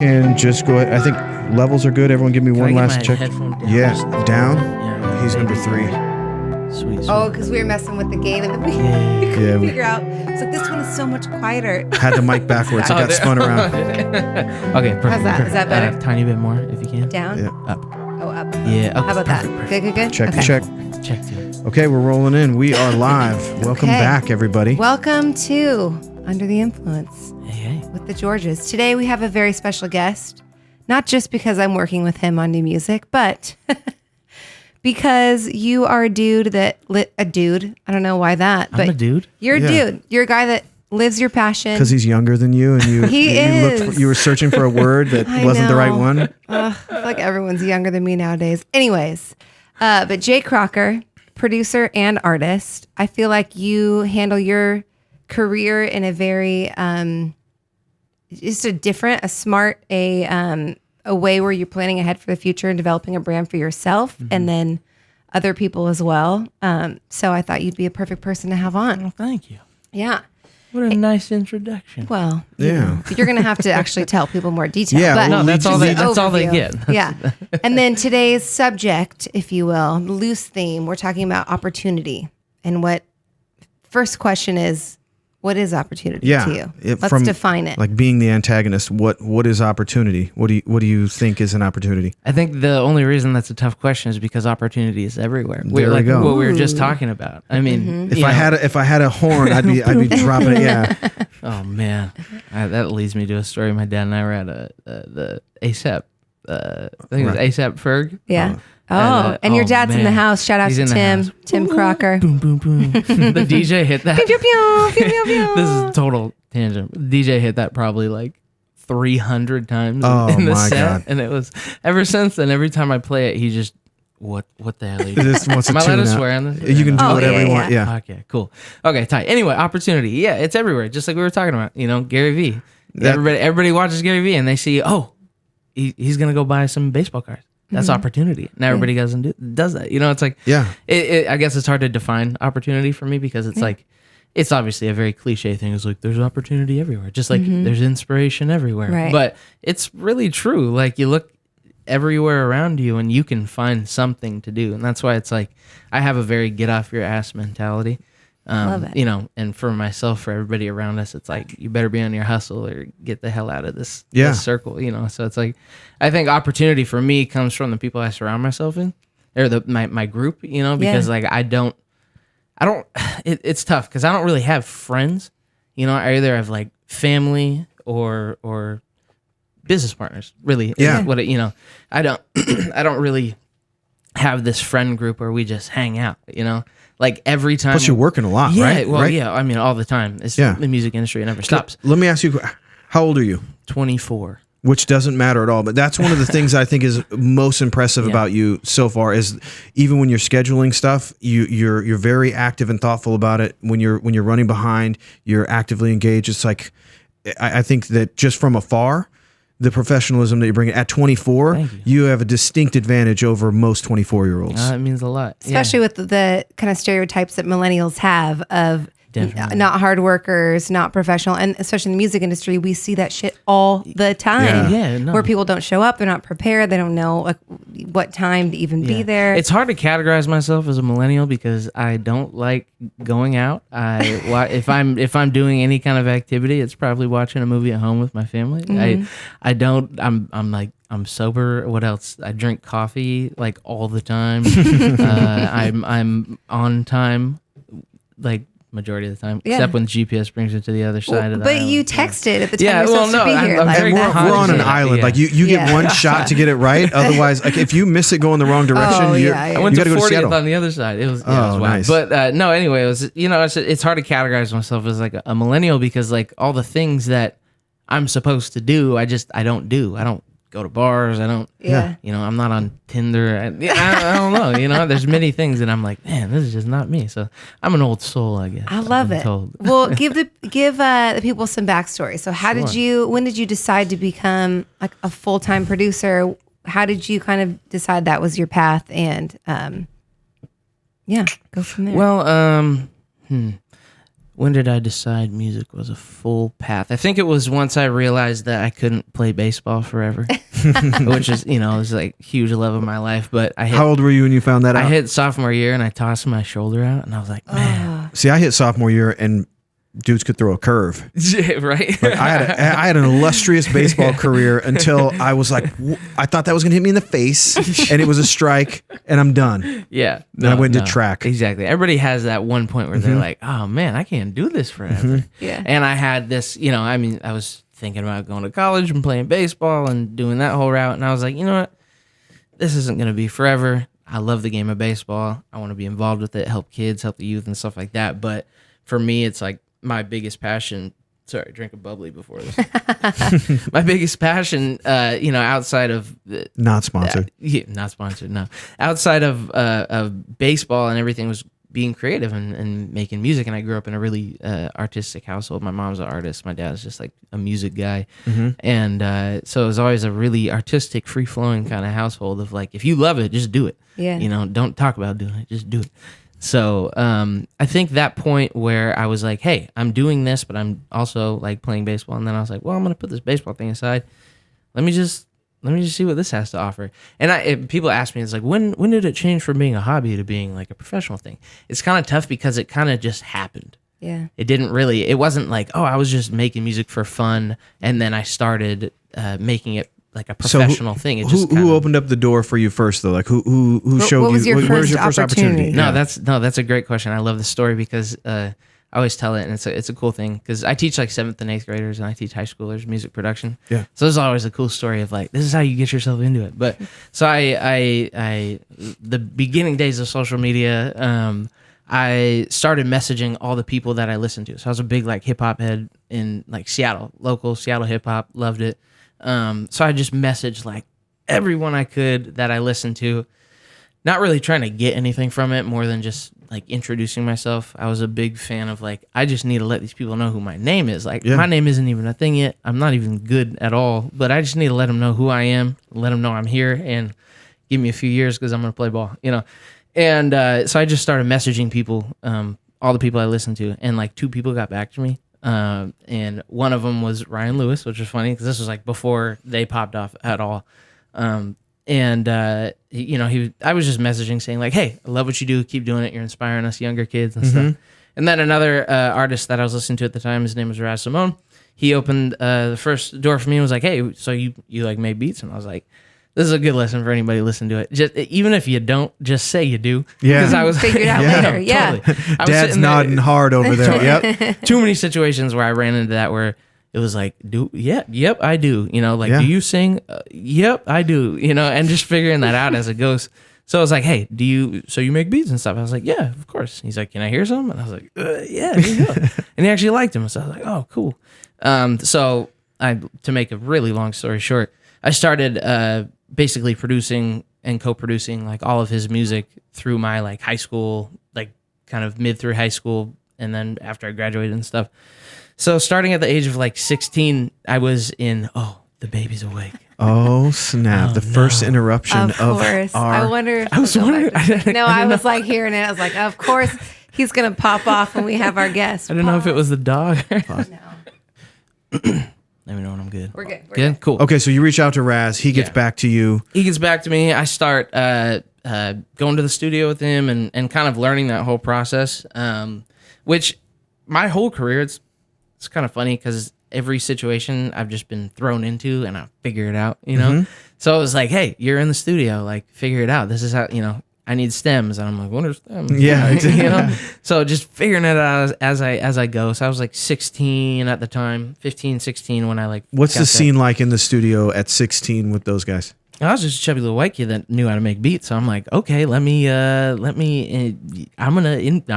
And just go ahead. I think levels are good. Everyone give me one last check. Down? Yeah, down. Yeah. He's number 3. Sweet. Oh, because we were messing with the gain and then we couldn't figure out. It's like, this one is so much quieter. Had the mic backwards. It got spun around. Okay, perfect. How's that? Is that better? Tiny bit more, if you can. Down? Yeah. Up. Oh, up. Yeah. Okay, How about that? perfect. Good. Check, Okay. check. Check, dude. Okay, we're rolling in. We are live. Welcome Okay. back, everybody. Welcome to Under the Influence Hey. with the Georges. Today we have a very special guest. Not just because I'm working with him on new music, but because you are a dude that a dude. I don't know why that, but I'm a dude. You're a Yeah. dude. You're a guy that lives your passion. Because he's younger than you, and you is. you were searching for a word that I wasn't the right know. one. I feel like everyone's younger than me nowadays. Anyways, but Jake Crocker, producer and artist. I feel like you handle your career in a very just a smart, a way where you're planning ahead for the future and developing a brand for yourself and then other people as well. So I thought you'd be a perfect person to have on. Well, thank you. Yeah. What a nice introduction. Well, Yeah. you're going to have to actually tell people more detail. Yeah, but well, No, that's all they. just That's all they overview. get. Yeah. And then today's subject, if you will, loose theme, we're talking about opportunity. And first question is, what is opportunity Yeah. to you? Let's define it. Like being the antagonist. What is opportunity? What do you think is an opportunity? I think the only reason that's a tough question is because opportunity is everywhere. There we go. What we were just talking about. I mean, If I had a horn, I'd be dropping it. Yeah. Oh man, that leads me to a story. My dad and I were at the ASAP. I think it was ASAP Ferg. Yeah. And your dad's in the man. house. Shout out He's to in the Tim. house. Tim Crocker. Boom, boom, boom. The DJ hit that. Pew, pew, pew, pew, pew, pew. This is a total tangent. DJ hit that probably like 300 times in the my set, God. and it was ever since then. Every time I play it, he just what the hell? Are you doing? This wants to Am I allowed tune to out. swear on this? You can do Oh, whatever yeah, you want. Yeah. Okay, cool. Okay, tight. Anyway, opportunity. Yeah, it's everywhere. Just like we were talking about. Gary Vee. Everybody watches Gary Vee, and they see, he's gonna go buy some baseball cards. That's opportunity. Now everybody does that. It's like, Yeah. I guess it's hard to define opportunity for me because it's like, it's obviously a very cliche thing. It's like there's opportunity everywhere, just like there's inspiration everywhere. Right. But it's really true. Like you look everywhere around you and you can find something to do. And that's why it's like, I have a very get off your ass mentality. Love it. And for myself, for everybody around us, it's like, you better be on your hustle or get the hell out of this circle, So it's like, I think opportunity for me comes from the people I surround myself in, or my group, because like it's tough because I don't really have friends, I either have like family or business partners, really. Yeah. I don't, I don't really have this friend group where we just hang out, like every time. Plus, you're working a lot, yeah, right? Well, right? yeah. I mean, all the time. It's the music industry. It never stops. Let me ask you, how old are you? 24. Which doesn't matter at all, but that's one of the things I think is most impressive about you so far. Is even when you're scheduling stuff, you're very active and thoughtful about it. When you're running behind, you're actively engaged. It's like I think that just from afar, the professionalism that you bring at 24, you have a distinct advantage over most 24-year-olds. That means a lot, Especially with the kind of stereotypes that millennials have of not hard workers, not professional, and especially in the music industry, we see that shit all the time. Where people don't show up, they're not prepared, they don't know like what time to even be there. It's hard to categorize myself as a millennial because I don't like going out. If I'm doing any kind of activity, it's probably watching a movie at home with my family. I'm sober. What else? I drink coffee like all the time. I'm on time, like majority of the time, except when GPS brings it to the other side of the island. But you texted at the time you're supposed to be here. I'm very we're on an conscious. island. Like you get one shot to get it right. Otherwise, like if you miss it going the wrong direction, I went you to gotta go to 40th Seattle. on the other side. It was wild. Nice. But no, anyway, it was it's hard to categorize myself as like a millennial because like all the things that I'm supposed to do, I don't do. I don't go to bars. I don't. I'm not on Tinder. I don't know. There's many things that I'm like, man, this is just not me. So I'm an old soul, I guess. I love it. Well, give the people some backstory. So when did you decide to become like a full-time producer? How did you kind of decide that was your path? And go from there. Well, When did I decide music was a full path? I think it was once I realized that I couldn't play baseball forever, which is, it was like huge love of my life. But how old were you when you found that out? I hit sophomore year and I tossed my shoulder out and I was like, man. See, I hit sophomore year and dudes could throw a curve. Right. Like I had an illustrious baseball career until I was like, I thought that was going to hit me in the face and it was a strike and I'm done. Yeah. Then I went to track. Exactly. Everybody has that one point where they're like, oh man, I can't do this forever. Yeah. And I had this, I was thinking about going to college and playing baseball and doing that whole route. And I was like, you know what? This isn't going to be forever. I love the game of baseball. I want to be involved with it, help kids, help the youth and stuff like that. But for me, it's like, my biggest passion. Sorry, drink a bubbly before this. My biggest passion, outside of not sponsored. Not sponsored. No, outside of baseball and everything was being creative and making music. And I grew up in a really artistic household. My mom's an artist. My dad's just like a music guy, and so it was always a really artistic, free flowing kind of household of like, if you love it, just do it. Yeah. Don't talk about doing it, just do it. So I think that point where I was like, hey, I'm doing this, but I'm also like playing baseball. And then I was like, well, I'm going to put this baseball thing aside. Let me just see what this has to offer. And people ask me, it's like, when did it change from being a hobby to being like a professional thing? It's kind of tough because it kind of just happened. Yeah. It wasn't like, oh, I was just making music for fun. And then I started making it like a professional thing. Who opened up the door for you first though? Like who showed what was you? Your Where's first your first opportunity? opportunity? That's a great question. I love the story because I always tell it, and it's a cool thing because I teach like 7th and 8th graders, and I teach high schoolers music production. Yeah. So there's always a cool story of like, this is how you get yourself into it. But so I the beginning days of social media, I started messaging all the people that I listened to. So I was a big like hip hop head in like Seattle, local Seattle hip hop, loved it. So I just messaged like everyone I could that I listened to, not really trying to get anything from it more than just like introducing myself. I was a big fan of like, I just need to let these people know who my name is. Like my name isn't even a thing yet. I'm not even good at all, but I just need to let them know who I am, let them know I'm here, and give me a few years because I'm going to play ball, And so I just started messaging people, all the people I listened to, and like 2 people got back to me. And one of them was Ryan Lewis, which was funny because this was like before they popped off at all. I was just messaging saying like, hey, I love what you do. Keep doing it. You're inspiring us younger kids and stuff. And then another artist that I was listening to at the time, his name was Raz Simone. He opened the first door for me and was like, hey, so you like make beats? And I was like, this is a good lesson for anybody listening to it. Just even if you don't, just say you do. Yeah, because I was figured out later. Yeah, totally. Dad's nodding hard over there. Yep. Too many situations where I ran into that where it was like, yep, I do. Do you sing? Yep, I do. And just figuring that out as it goes. So I was like, hey, so you make beats and stuff? I was like, yeah, of course. He's like, can I hear some? And I was like, yeah, here you go. And he actually liked him. So I was like, oh, cool. So to make a really long story short, I started basically producing and co-producing like all of his music through my like high school, like kind of mid through high school, and then after I graduated and stuff. So starting at the age of like 16, I was in The Baby's Awake. Oh snap! The first interruption of course. I wonder. If I was wondering. I was like hearing it. I was like, of course he's gonna pop off when we have our guest. I don't know if it was the dog. No. Let me know when I'm good. We're good. Cool. Okay, so you reach out to Raz. He gets back to you. He gets back to me. I start going to the studio with him and kind of learning that whole process. Which my whole career, it's kind of funny because every situation I've just been thrown into and I figure it out, So it was like, hey, you're in the studio, like figure it out. This is how, I need stems. And I'm like, what are stems? Yeah. So just figuring it out as I go. So I was like 16 at the time, 15, 16 when I like. What's the scene like in the studio at 16 with those guys? I was just a chubby little white kid that knew how to make beats. So I'm like, okay, I'm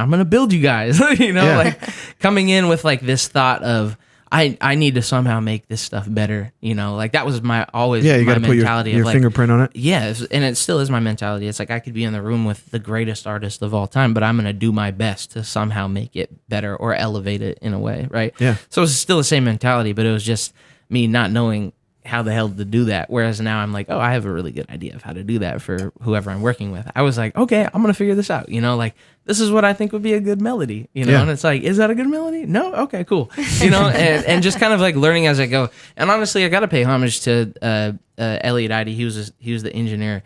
gonna build you guys, like coming in with like this thought of, I need to somehow make this stuff better, like that was you got to put your fingerprint on it. Yeah, and it still is my mentality. It's like I could be in the room with the greatest artist of all time, but I'm going to do my best to somehow make it better or elevate it in a way, right? Yeah. So it's still the same mentality, but it was just me not knowing how the hell to do that. Whereas now I'm like, oh, I have a really good idea of how to do that for whoever I'm working with. I was like, okay, I'm gonna figure this out. Like this is what I think would be a good melody. And it's like, is that a good melody? No, okay, cool. And just kind of like learning as I go. And honestly, I got to pay homage to Elliot Idy. He was the engineer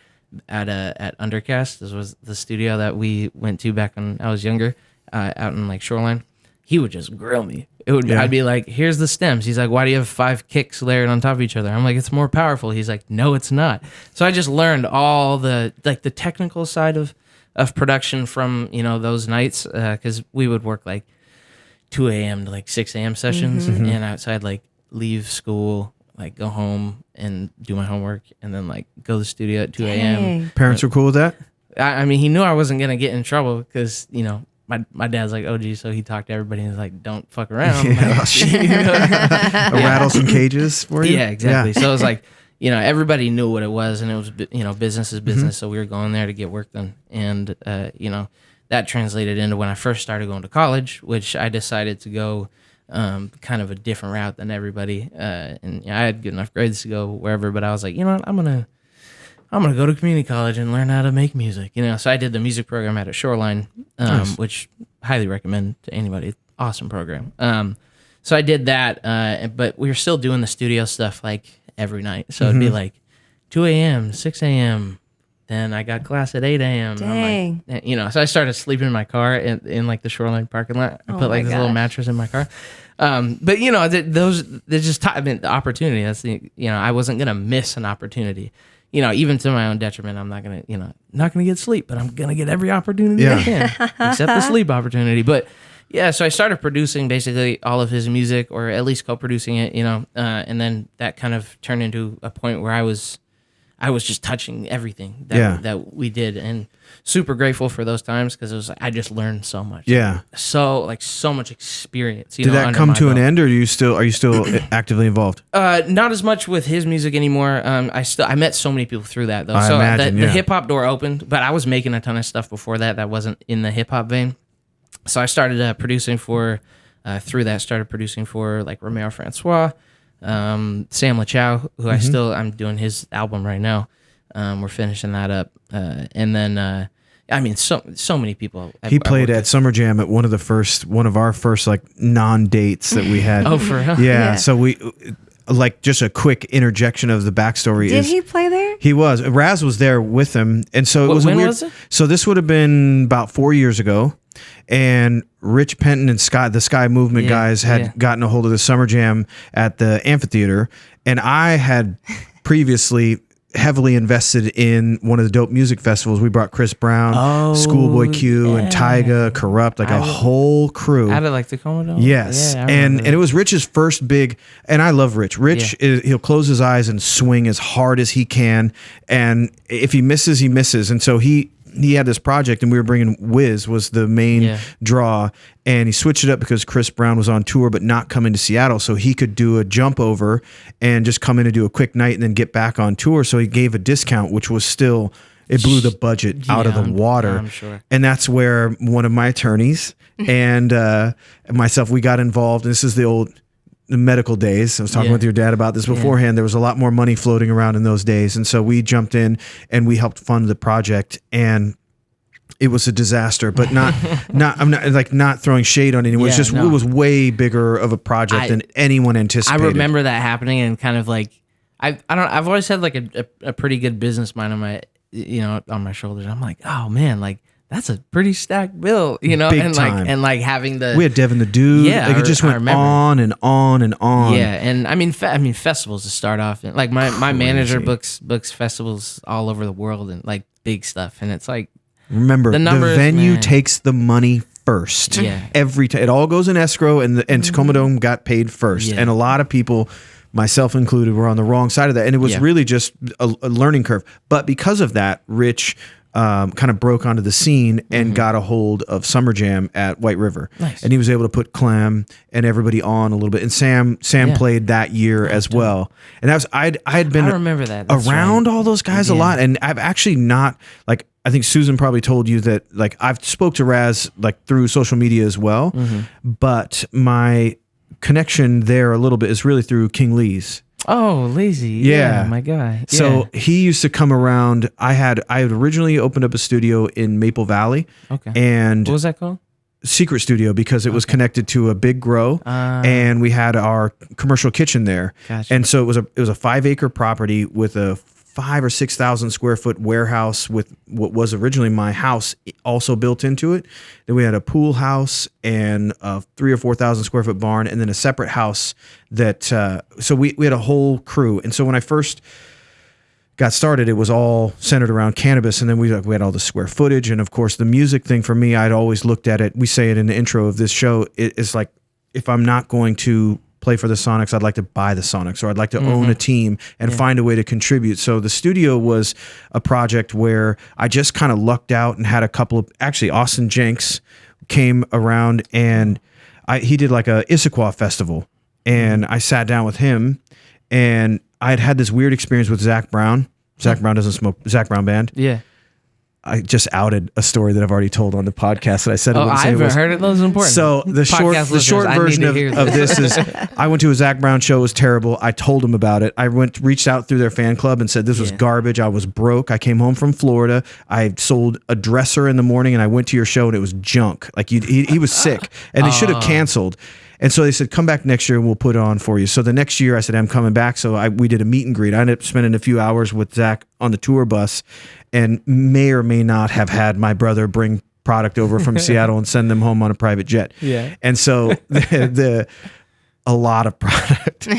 at Undercast. This was the studio that we went to back when I was younger, out in like Shoreline. He would just grill me. I'd be like, here's the stems. He's like, why do you have 5 kicks layered on top of each other? I'm like, it's more powerful. He's like, no, it's not. So I just learned all the technical side of production from, those nights. Cause we would work like 2 a.m. to like 6 a.m. sessions. And so I'd like leave school, like go home and do my homework and then like go to the studio at 2 a.m. Parents were cool with that? I mean, he knew I wasn't going to get in trouble because, my dad's like OG, so he talked to everybody and was like, don't fuck around. Rattle some cages for you? Yeah, exactly. So it was like, everybody knew what it was, and it was, business is business. So we were going there to get work done. And, that translated into when I first started going to college, which I decided to go kind of a different route than everybody. And I had good enough grades to go wherever, but I was like, you know what, I'm gonna go to community college and learn how to make music. So I did the music program at Shoreline, Nice. which highly recommend to anybody. Awesome program. So I did that, but we were still doing the studio stuff like every night. So it'd be like 2 a.m., 6 a.m. Then I got class at 8 a.m. Dang. And I'm like, so I started sleeping in my car in like the Shoreline parking lot. I put like this little mattress in my car. But they're just the opportunity. That's I wasn't gonna miss an opportunity. Even to my own detriment, I'm not gonna get sleep, but I'm gonna get every opportunity I can, except the sleep opportunity. But yeah, so I started producing basically all of his music, or at least co-producing it, and then that kind of turned into a point where I was just touching everything that we did, and super grateful for those times because it was I just learned so much. Yeah. So much experience. Did that come to an end, or are you still actively involved? Not as much with his music anymore. I met so many people through that though. I imagine, the hip hop door opened, but I was making a ton of stuff before that wasn't in the hip hop vein. So I started producing for like Romeo Francois. Sam LaChow, who I'm doing his album right now. We're finishing that up. And then, so many people. He played at Summer Jam at one of our first like non-dates that we had. Oh, for real? Yeah. So we, like, just a quick interjection of the backstory. Did he play there? He was. Raz was there with him. And so it was when weird. Was it? So this would have been about 4 years ago. And Rich Penton and the Sky Movement guys had gotten a hold of the Summer Jam at the amphitheater. And I had previously heavily invested in one of the dope music festivals. We brought Chris Brown, Schoolboy Q, and Tyga, Corrupt, like a whole crew. Out of like Tacoma Dome? Yes. Yeah, and it was Rich's first big, and I love Rich. Rich, he'll close his eyes and swing as hard as he can. And if he misses, he misses. And so he had this project, and we were bringing Wiz was the main draw, and he switched it up because Chris Brown was on tour but not coming to Seattle, so he could do a jump over and just come in and do a quick night and then get back on tour. So he gave a discount, which was still, it blew the budget out of the water. I'm sure. And that's where one of my attorneys and myself, we got involved. And this is the medical days. I was talking with your dad about this beforehand. There was a lot more money floating around in those days. And so we jumped in and we helped fund the project, and it was a disaster, but I'm not throwing shade on anyone. It's just, it was way bigger of a project than anyone anticipated. I remember that happening, and kind of like, I've always had like a pretty good business mind on my shoulders. I'm like, oh man, like, that's a pretty stacked bill, Big time. Like having the. We had Devin the Dude. Yeah, like it just went on and on and on. Yeah, and I mean festivals to start off. And like my manager books festivals all over the world and like big stuff, and it's like. Remember, the venue takes the money first. Yeah. Every time it all goes in escrow, and Tacoma Dome got paid first, and a lot of people, myself included, were on the wrong side of that, and it was really just a learning curve. But because of that, Rich kind of broke onto the scene and got a hold of Summer Jam at White River. Nice. And he was able to put Clem and everybody on a little bit. And Sam played that year as well. And that was I had been I remember that. around all those guys a lot. And I've actually not, like, I think Susan probably told you that, like, I've spoke to Raz like through social media as well, but my connection there a little bit is really through King Lee's. Oh, Lazy. Yeah. My guy. So he used to come around. I had originally opened up a studio in Maple Valley. Okay. And what was that called? Secret Studio, because it was connected to a big grow, and we had our commercial kitchen there. Gotcha. And so it was a 5-acre property with a 5,000 or 6,000 square foot warehouse with what was originally my house also built into it. Then we had a pool house and a 3,000 or 4,000 square foot barn, and then a separate house that. So we had a whole crew. And so when I first got started, it was all centered around cannabis, and then we had all the square footage, and of course the music thing for me, I'd always looked at it. We say it in the intro of this show. It's like, if I'm not going to play for the Sonics, I'd like to buy the Sonics, or I'd like to own a team and find a way to contribute. So the studio was a project where I just kind of lucked out and had a couple of, actually Austin Jenks came around, and he did like a Issaquah festival, and I sat down with him, and I had this weird experience with Zac Brown. Zac Brown doesn't smoke. Zac Brown Band. Yeah. I just outed a story that I've already told on the podcast that I said. I haven't heard it. That was important. So the short version of this is, I went to a Zac Brown show. It was terrible. I told him about it. I reached out through their fan club and said this was garbage. I was broke. I came home from Florida. I sold a dresser in the morning, and I went to your show, and it was junk. Like he was sick, and they should have canceled. And so they said, come back next year and we'll put it on for you. So the next year I said, I'm coming back. So we did a meet and greet. I ended up spending a few hours with Zac on the tour bus, and may or may not have had my brother bring product over from Seattle and send them home on a private jet. Yeah. And so a lot of product.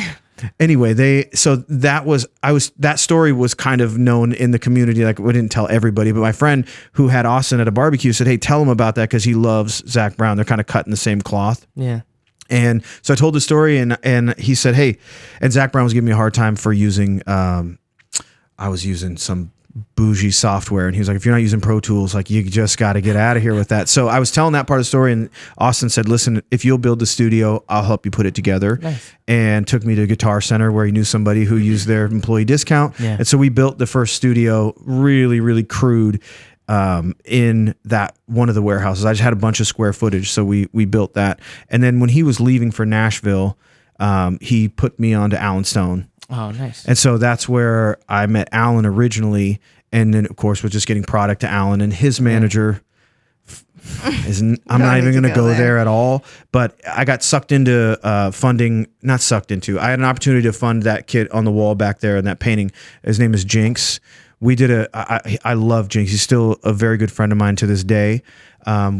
Anyway, that story was kind of known in the community. Like, we didn't tell everybody, but my friend who had Austin at a barbecue said, hey, tell him about that, because he loves Zac Brown. They're kind of cut in the same cloth. Yeah. And so I told the story, and he said, hey, and Zac Brown was giving me a hard time for using, I was using some bougie software, and he was like, if you're not using Pro Tools, like, you just got to get out of here with that. So I was telling that part of the story, and Austin said, listen, if you'll build the studio, I'll help you put it together. Nice. And took me to Guitar Center, where he knew somebody who used their employee discount. Yeah. And so we built the first studio, really, really crude, in that one of the warehouses. I just had a bunch of square footage, so we built that. And then when he was leaving for Nashville, he put me onto Alan Stone. Oh, nice. And so that's where I met Alan originally, and then of course was just getting product to Alan, and his manager isn't. I'm not even going to go there at all. But I got sucked into funding. Not sucked into. I had an opportunity to fund that kid on the wall back there in that painting. His name is Jinx. We did I love Jinx. He's still a very good friend of mine to this day.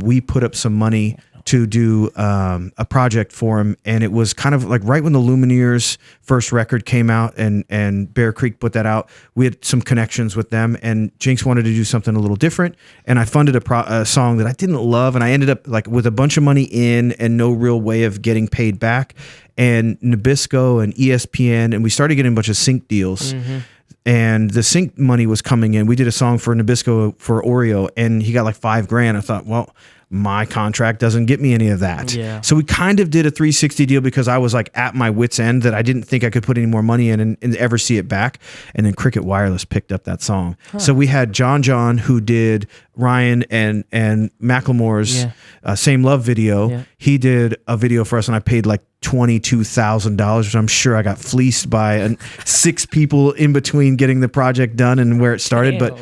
We put up some money to do a project for him, and it was kind of like right when the Lumineers first record came out, and Bear Creek put that out. We had some connections with them, and Jinx wanted to do something a little different, and I funded a song that I didn't love, and I ended up like with a bunch of money in and no real way of getting paid back, and Nabisco and ESPN, and we started getting a bunch of sync deals. Mm-hmm. And the sync money was coming in. We did a song for Nabisco for Oreo, and he got like $5,000. I thought, well, my contract doesn't get me any of that. Yeah. So we kind of did a 360 deal, because I was like at my wit's end that I didn't think I could put any more money in and ever see it back. And then Cricket Wireless picked up that song. Huh. So we had John, who did Ryan and Macklemore's Same Love video. Yeah. He did a video for us, and I paid like $22,000, which I'm sure I got fleeced by 6 people in between getting the project done and where it started. Damn.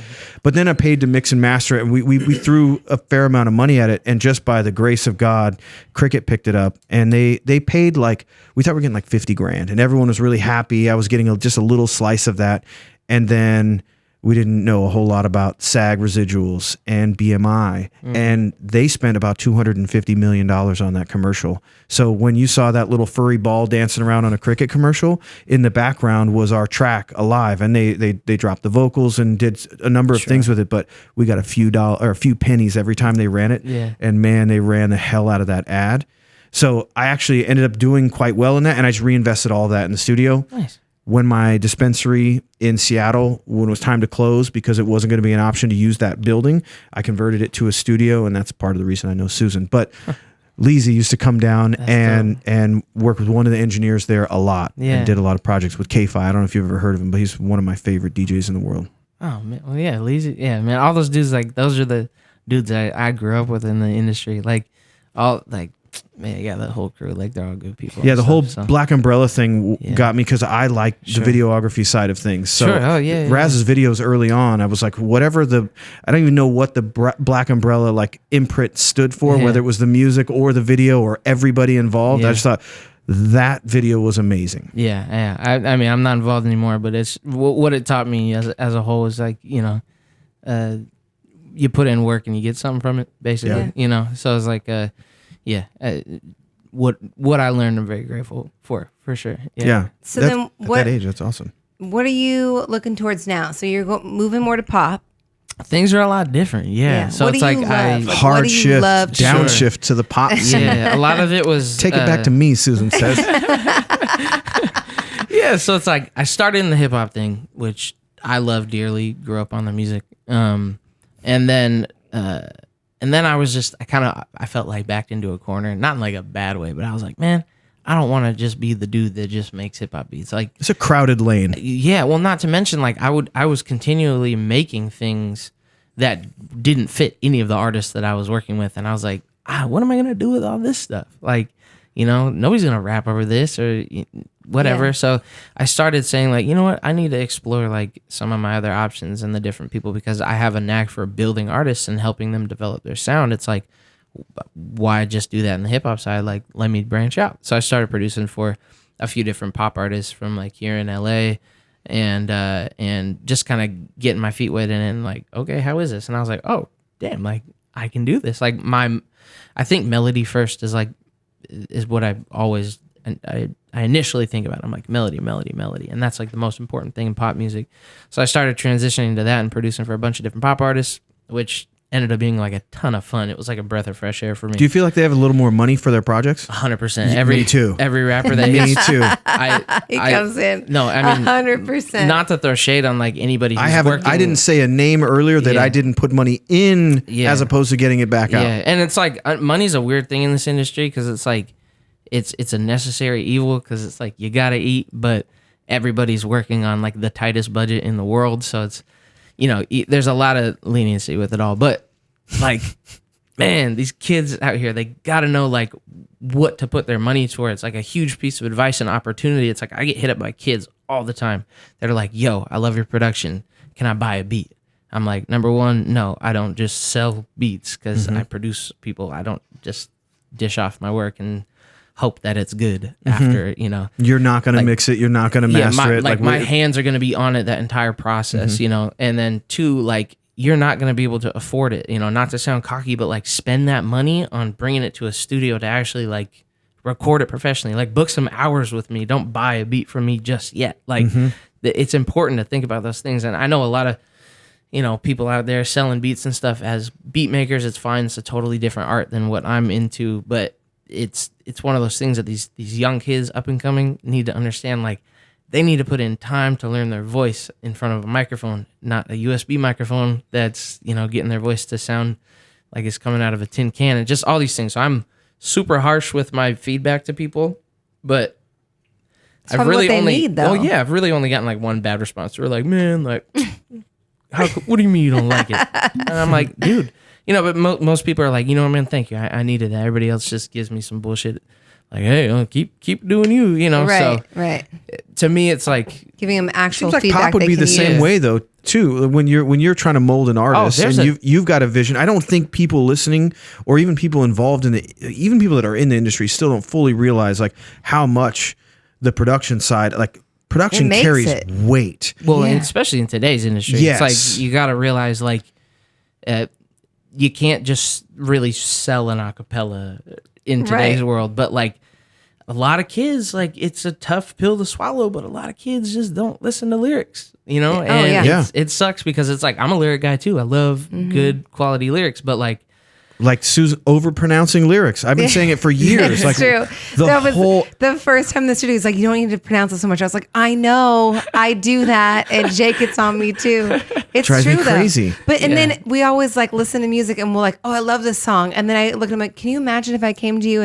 But then I paid to mix and master it, and we threw a fair amount of money at it, and just by the grace of God, Cricket picked it up, and they paid like, we thought we were getting like $50,000, and everyone was really happy. I was getting just a little slice of that, and then we didn't know a whole lot about SAG residuals and BMI, and they spent about $250 million on that commercial. So when you saw that little furry ball dancing around on a Cricket commercial, in the background was our track Alive, and they dropped the vocals and did a number of things with it, but we got a few pennies every time they ran it. Yeah. And man, they ran the hell out of that ad. So I actually ended up doing quite well in that, and I just reinvested all that in the studio. Nice. When my dispensary in Seattle, when it was time to close because it wasn't going to be an option to use that building, I converted it to a studio, and that's part of the reason I know Susan. But Leezy used to come down and work with one of the engineers there a lot, and did a lot of projects with K-Fi. I don't know if you've ever heard of him, but he's one of my favorite DJs in the world. Oh, man. Well, yeah, Leezy. Yeah, man. All those dudes, like, those are the dudes I grew up with in the industry. Like, all, like, Man, yeah, the whole crew, like they're all good people. Yeah, and the stuff, whole so. Black Umbrella thing Yeah. got me because I like the videography side of things. So Sure. Oh, yeah, Raz's videos early on, I was like, whatever I don't even know what the Black Umbrella like imprint stood for, whether it was the music or the video or everybody involved. I just thought that video was amazing. Yeah. I mean, I'm not involved anymore, but it's what it taught me as a whole is like, you know, you put in work and you get something from it, basically. You know, so it's like, what I learned, I'm very grateful for sure. Yeah. So then, at that age, that's awesome. What are you looking towards now? So you're moving more to pop. Things are a lot different. Yeah. So what it's do like you love? Like, hard what do you shift, love to downshift to the pop. Yeah, a lot of it was Take it back to me, Susan says. Yeah, so it's like I started in the hip hop thing, which I love dearly. Grew up on the music, and then I was just I felt like backed into a corner, not in like a bad way, but I was like, man, I don't want to just be the dude that just makes hip hop beats. Like It's a crowded lane. yeah, well, not to mention like I was continually making things that didn't fit any of the artists that I was working with, and I was like, what am I gonna do with all this stuff? Like, you know, nobody's gonna rap over this or whatever. Yeah. So I started saying like, you know what, I need to explore like some of my other options and the different people because I have a knack for building artists and helping them develop their sound. It's like, why just do that in the hip hop side? Like, let me branch out. So I started producing for a few different pop artists from like here in LA and just kind of getting my feet wet in it and like, okay, how is this? And I was like, oh, damn, like I can do this. Like I think melody first is what I always, I initially think about. I'm like melody. And that's like the most important thing in pop music. So I started transitioning to that and producing for a bunch of different pop artists, which ended up being like a ton of fun. It was like a breath of fresh air for me. Do you feel like they have a little more money for their projects? 100%. Me too. Every rapper that Me hits, too. He comes in. No, I mean 100%. not to throw shade on like anybody who's working. I didn't say a name earlier that I didn't put money in as opposed to getting it back out. Yeah, and it's like money's a weird thing in this industry because it's like it's a necessary evil because it's like you gotta eat, but everybody's working on like the tightest budget in the world, so it's, you know, there's a lot of leniency with it all. But like, man, these kids out here, they gotta know like what to put their money towards. It's like a huge piece of advice and opportunity. It's like I get hit up by kids all the time that are like, yo, I love your production, can I buy a beat? I'm like, number one, no, I don't just sell beats because I produce people. I don't just dish off my work and hope that it's good after, you know. You're not going to mix it. You're not going to master it. Like my hands are going to be on it that entire process, you know. And then two, like you're not going to be able to afford it, you know, not to sound cocky, but like spend that money on bringing it to a studio to actually like record it professionally, like book some hours with me. Don't buy a beat from me just yet. Like it's important to think about those things. And I know a lot of, you know, people out there selling beats and stuff as beat makers. It's fine. It's a totally different art than what I'm into, but it's one of those things that these young kids up and coming need to understand. Like they need to put in time to learn their voice in front of a microphone, not a USB microphone that's, you know, getting their voice to sound like it's coming out of a tin can and just all these things. So I'm super harsh with my feedback to people, but I've really I've really only gotten like one bad response. They're like, man, like, what do you mean you don't like it? And I'm like, dude. You know, but most people are like, you know what, man, thank you. I needed that. Everybody else just gives me some bullshit. Like, hey, keep doing you know. Right, so, right. To me, it's like giving them actual seems like feedback. pop would be the same way though, too. When you're trying to mold an artist and you've got a vision. I don't think people listening or even people involved in even people that are in the industry still don't fully realize like how much the production side, like production carries weight. Well, and especially in today's industry, it's like you got to realize like. You can't just really sell an acapella in today's world, but like a lot of kids, like it's a tough pill to swallow, but a lot of kids just don't listen to lyrics, you know? And it sucks because it's like, I'm a lyric guy too. I love good quality lyrics, but like Sue's overpronouncing lyrics. I've been saying it for years. It's like true. The first time the studio was like, you don't need to pronounce it so much. I was like, I know, I do that, and Jake gets on me too. It's drives true me crazy. though. But then we always like listen to music and we're like, oh, I love this song. And then I look at him like, can you imagine if I came to you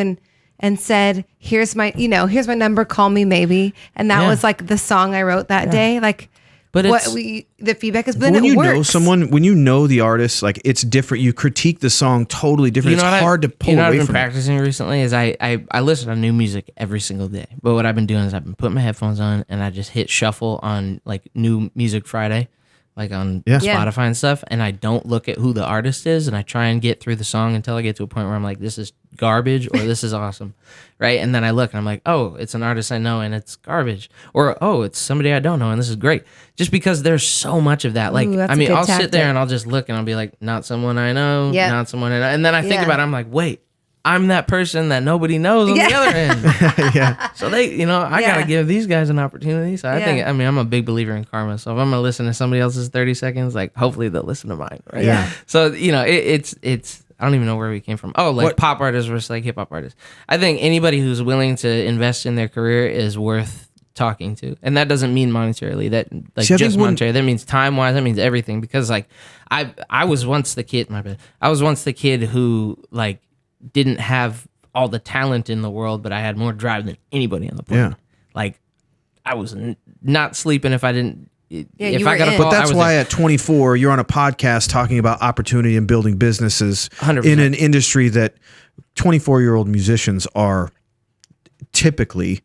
and said, here's my number, call me maybe. And that was like the song I wrote that day. Like, But the feedback is. But when you it works. know someone, when you know the artist, like it's different. You critique the song totally different. It's hard to pull away I've been from. practicing recently is I listen to new music every single day. But what I've been doing is I've been putting my headphones on and I just hit shuffle on like New Music Friday, like on Spotify and stuff. And I don't look at who the artist is, and I try and get through the song until I get to a point where I'm like, this is garbage or this is awesome, right? And then I look and I'm like, oh, it's an artist I know and it's garbage, or oh, it's somebody I don't know and this is great. Just because there's so much of that. Like, Ooh, I mean, I'll sit there and I'll just look and I'll be like, not someone I know, not someone I know. And then I think about it, I'm like, wait, I'm that person that nobody knows on the other end. So they, I got to give these guys an opportunity. So I think, I'm a big believer in karma. So if I'm going to listen to somebody else's 30 seconds, like hopefully they'll listen to mine. Right. Yeah. So, it's, I don't even know where we came from. Oh, like pop artists versus like hip hop artists. I think anybody who's willing to invest in their career is worth talking to. And that doesn't mean monetarily. That like just monetary. That means time wise. That means everything. Because like I was once the kid, I was once the kid who like didn't have all the talent in the world, but I had more drive than anybody on the planet. Yeah. Like I was not sleeping if I didn't. If I got a in. call, But that's why in. at 24, you're on a podcast talking about opportunity and building businesses 100%. in an industry that 24-year-old musicians are typically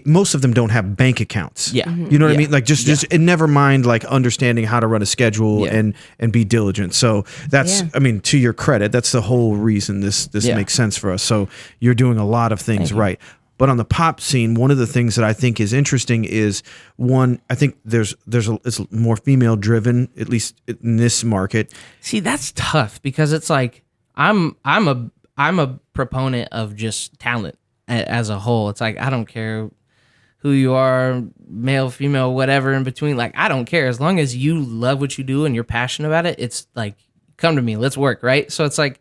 most of them don't have bank accounts. Yeah. You know what I mean? Like just and never mind like understanding how to run a schedule and be diligent. So that's I mean, to your credit, that's the whole reason this makes sense for us. So you're doing a lot of things right. But on the pop scene, one of the things that I think is interesting is I think it's more female driven, at least in this market. See, that's tough because it's like I'm a proponent of just talent as a whole. It's like I don't care who you are, male, female, whatever in between. Like I don't care as long as you love what you do and you're passionate about it. It's like come to me, let's work, right? So it's like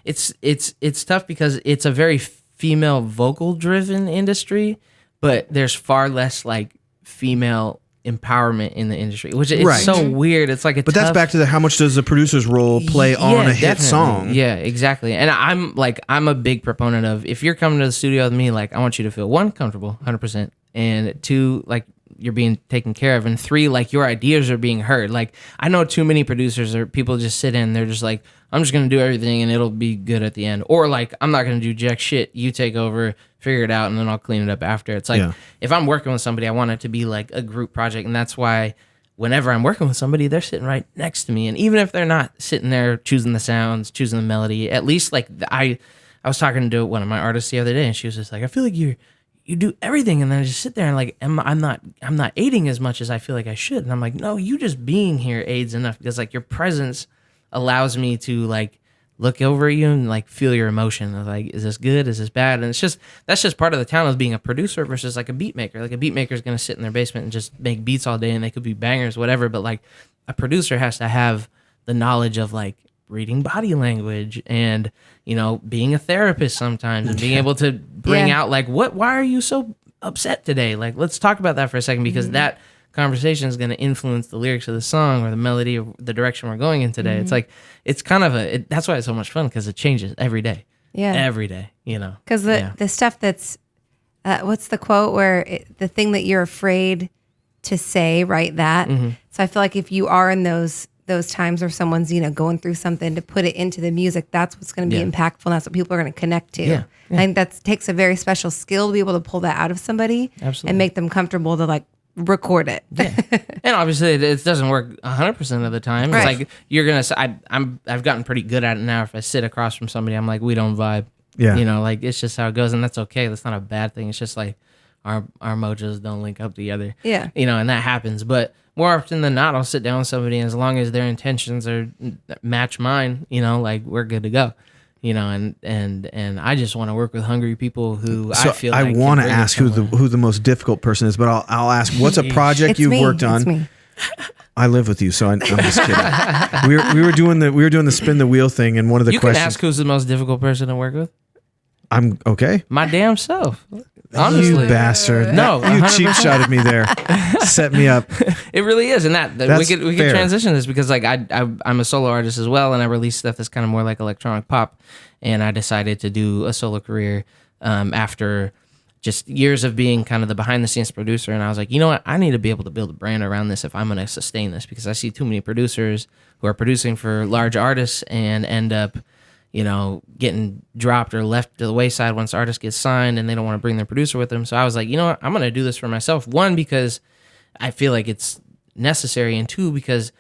it's tough because it's a very female vocal driven industry, but there's far less like female empowerment in the industry, which is so weird. It's like but that's back to how much does the producer's role play on a hit song? Yeah, exactly. And I'm a big proponent of if you're coming to the studio with me, like I want you to feel 1, comfortable 100%, and 2, like you're being taken care of, and 3, like your ideas are being heard. Like I know too many producers or people just sit in, they're just like, I'm just gonna do everything and it'll be good at the end, or like I'm not gonna do jack shit, you take over, figure it out, and then I'll clean it up after. It's like if I'm working with somebody, I want it to be like a group project, and that's why whenever I'm working with somebody, they're sitting right next to me, and even if they're not sitting there choosing the sounds, choosing the melody, at least like I was talking to one of my artists the other day, and she was just like, I feel like you do everything, and then I just sit there and like I'm not aiding as much as I feel like I should, and I'm like, no, you just being here aids enough, because like your presence allows me to like look over you and like feel your emotion of like, is this good, is this bad? And that's just part of the talent of being a producer versus like a beat maker. Like a beat maker is going to sit in their basement and just make beats all day, and they could be bangers, whatever, but like a producer has to have the knowledge of like reading body language and being a therapist sometimes, and being able to bring out like, why are you so upset today? Like, let's talk about that for a second, because that conversation is going to influence the lyrics of the song or the melody or the direction we're going in today. It's like, it's kind of that's why it's so much fun, because it changes every day. Yeah. Every day, Because the stuff that's, what's the quote where the thing that you're afraid to say, write that. So I feel like if you are in those times where someone's, going through something, to put it into the music, that's what's going to be impactful. And that's what people are going to connect to. Yeah. I think that takes a very special skill to be able to pull that out of somebody. Absolutely. And make them comfortable to like record it. And obviously it doesn't work 100% of the time. It's like you're going to, I've gotten pretty good at it now. If I sit across from somebody, I'm like, we don't vibe. Yeah. Like it's just how it goes, and that's okay. That's not a bad thing. It's just like our mojos don't link up together. Yeah. And that happens. But more often than not, I'll sit down with somebody, and as long as their intentions match mine, like we're good to go. And I just want to work with hungry people who I feel like I want to ask who the most difficult person is, but I'll ask, what's a project you've worked on? It's me. I live with you, so I'm just kidding. we were doing the spin the wheel thing, and one of the questions. You can ask who's the most difficult person to work with. I'm okay. My damn self. Honestly. You bastard. No, you 100%. Cheap shotted me there. Set me up. It really is. And we could transition this, because like I'm a solo artist as well, and I release stuff that's kind of more like electronic pop, and I decided to do a solo career after just years of being kind of the behind the scenes producer. And I was like, you know what? I need to be able to build a brand around this if I'm going to sustain this, because I see too many producers who are producing for large artists and end up, getting dropped or left to the wayside once artists get signed and they don't want to bring their producer with them. So I was like, you know what? I'm going to do this for myself. One, because I feel like it's necessary, and two, because